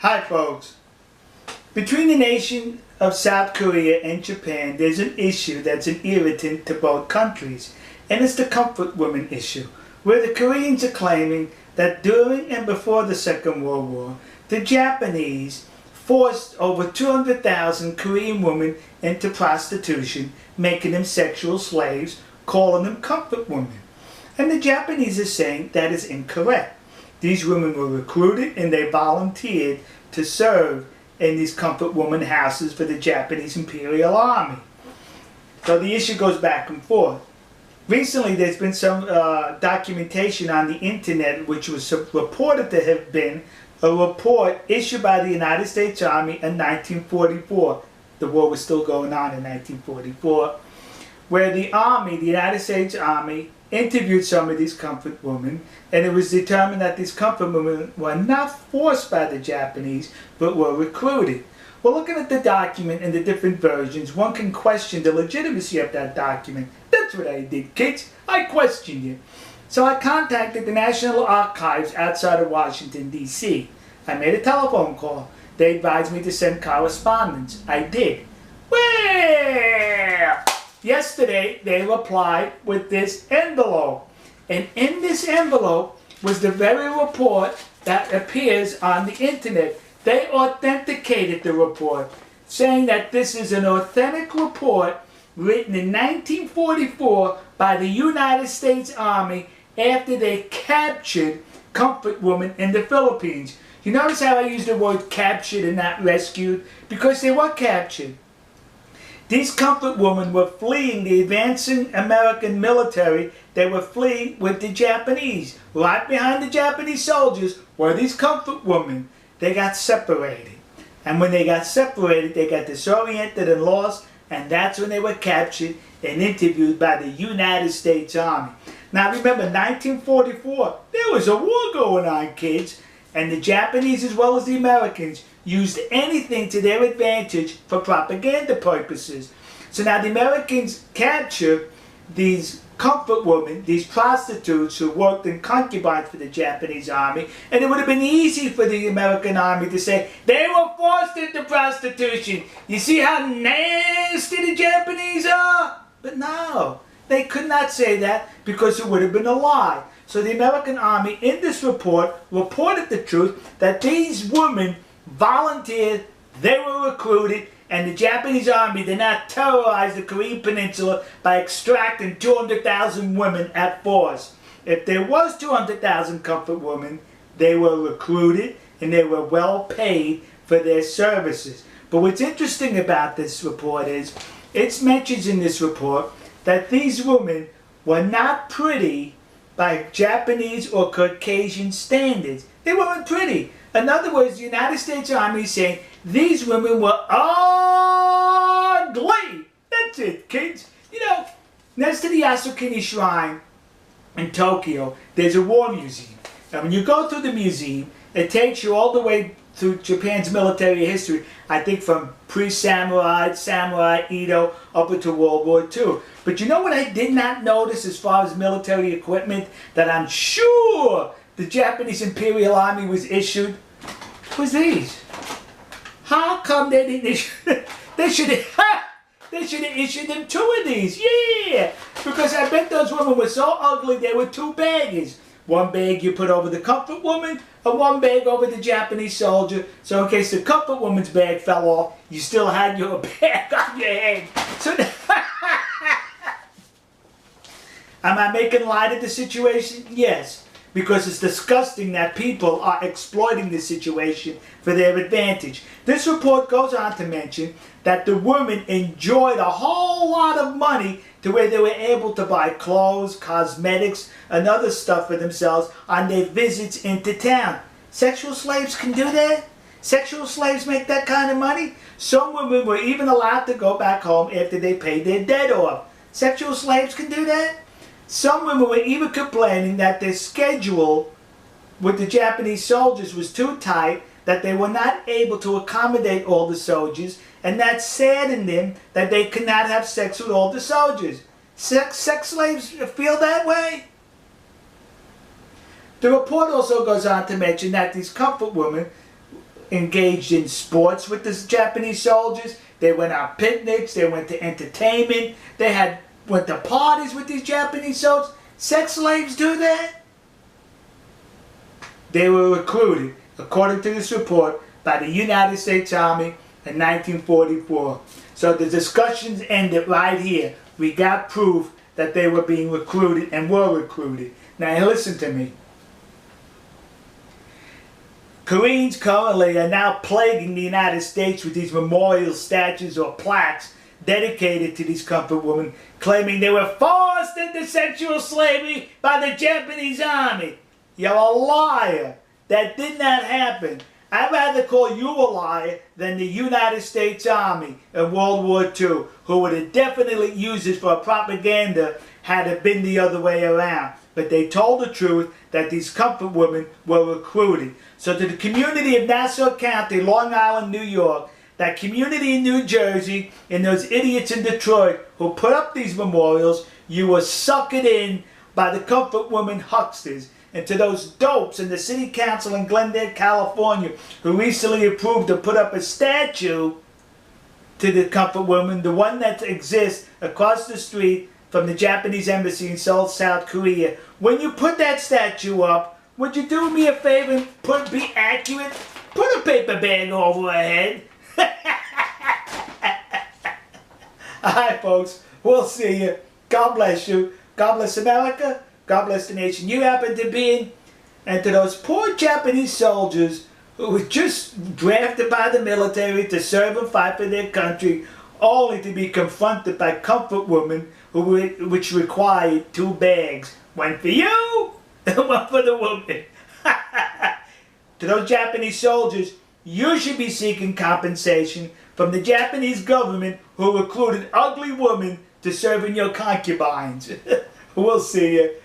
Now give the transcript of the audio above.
Hi folks. Between the nation of South Korea and Japan, there's an issue that's an irritant to both countries, and it's the comfort women issue, where the Koreans are claiming that during and before the Second World War, the Japanese forced over 200,000 Korean women into prostitution, making them sexual slaves, calling them comfort women. And the Japanese are saying that is incorrect. These women were recruited and they volunteered to serve in these comfort woman houses for the Japanese Imperial Army. So the issue goes back and forth. Recently there's been some documentation on the internet which was reported to have been a report issued by the United States Army in 1944. The war was still going on in 1944, where the Army, the United States Army, interviewed some of these comfort women, and it was determined that these comfort women were not forced by the Japanese, but were recruited. Well, looking at the document and the different versions, one can question the legitimacy of that document. That's what I did, kids. I questioned it. So I contacted the National Archives outside of Washington, D.C. I made a telephone call. They advised me to send correspondence. I did. Well, yesterday they replied with this envelope. And in this envelope was the very report that appears on the internet. They authenticated the report, saying that this is an authentic report written in 1944 by the United States Army after they captured comfort women in the Philippines. You notice how I used the word captured and not rescued? Because they were captured. These comfort women were fleeing the advancing American military. They were fleeing with the Japanese. Right behind the Japanese soldiers were these comfort women. They got separated. And when they got separated, they got disoriented and lost, and that's when they were captured and interviewed by the United States Army. Now remember, 1944, there was a war going on, kids, and the Japanese as well as the Americans used anything to their advantage for propaganda purposes. So now the Americans captured these comfort women, these prostitutes who worked in concubines for the Japanese army, and it would have been easy for the American army to say, they were forced into prostitution. You see how nasty the Japanese are? But no, they could not say that because it would have been a lie. So the American army in this report reported the truth that these women volunteered, they were recruited, and the Japanese army did not terrorize the Korean peninsula by extracting 200,000 women at force. If there was 200,000 comfort women, they were recruited and they were well paid for their services. But what's interesting about this report is, it mentions in this report that these women were not pretty by Japanese or Caucasian standards. They weren't pretty. In other words, the United States Army is saying these women were ugly. That's it, kids. You know, next to the Yasukuni Shrine in Tokyo, there's a war museum. And when you go through the museum, it takes you all the way through Japan's military history, I think from pre-samurai, samurai, Edo, up into World War II. But you know what I did not notice as far as military equipment that I'm sure the Japanese Imperial Army was issued? Was these. How come they didn't issue? They should have issued them 2 of these. Yeah, because I bet those women were so ugly they were 2 bags. One bag you put over the comfort woman, and one bag over the Japanese soldier. So in case the comfort woman's bag fell off, you still had your bag on your head. So am I making light of the situation? Yes. Because it's disgusting that people are exploiting the situation for their advantage. This report goes on to mention that the women enjoyed a whole lot of money to where they were able to buy clothes, cosmetics, and other stuff for themselves on their visits into town. Sexual slaves can do that? Sexual slaves make that kind of money? Some women were even allowed to go back home after they paid their debt off. Sexual slaves can do that? Some women were even complaining that their schedule with the Japanese soldiers was too tight, that they were not able to accommodate all the soldiers, and that saddened them that they could not have sex with all the soldiers. Sex slaves feel that way? The report also goes on to mention that these comfort women engaged in sports with the Japanese soldiers. They went on picnics. They went to entertainment. They went to parties with these Japanese soldiers. Sex slaves do that? They were recruited, according to this report, by the United States Army in 1944. So the discussions ended right here. We got proof that they were being recruited and were recruited. Now listen to me. Koreans currently are now plaguing the United States with these memorial statues or plaques dedicated to these comfort women, claiming they were forced into sexual slavery by the Japanese army. You're a liar. That did not happen. I'd rather call you a liar than the United States Army in World War II, who would have definitely used it for propaganda had it been the other way around. But they told the truth that these comfort women were recruited. So to the community of Nassau County, Long Island, New York, that community in New Jersey, and those idiots in Detroit who put up these memorials, you were suckered in by the comfort women hucksters. And to those dopes in the city council in Glendale, California, who recently approved to put up a statue to the comfort woman, the one that exists across the street from the Japanese embassy in Seoul, South Korea. When you put that statue up, would you do me a favor and be accurate? Put a paper bag over her head. Alright folks, we'll see you. God bless you. God bless America. God bless the nation you happen to be in. And to those poor Japanese soldiers who were just drafted by the military to serve and fight for their country, only to be confronted by comfort women which required 2 bags. One for you and one for the woman. To those Japanese soldiers, you should be seeking compensation from the Japanese government who recruited ugly women to serve in your concubines. We'll see you.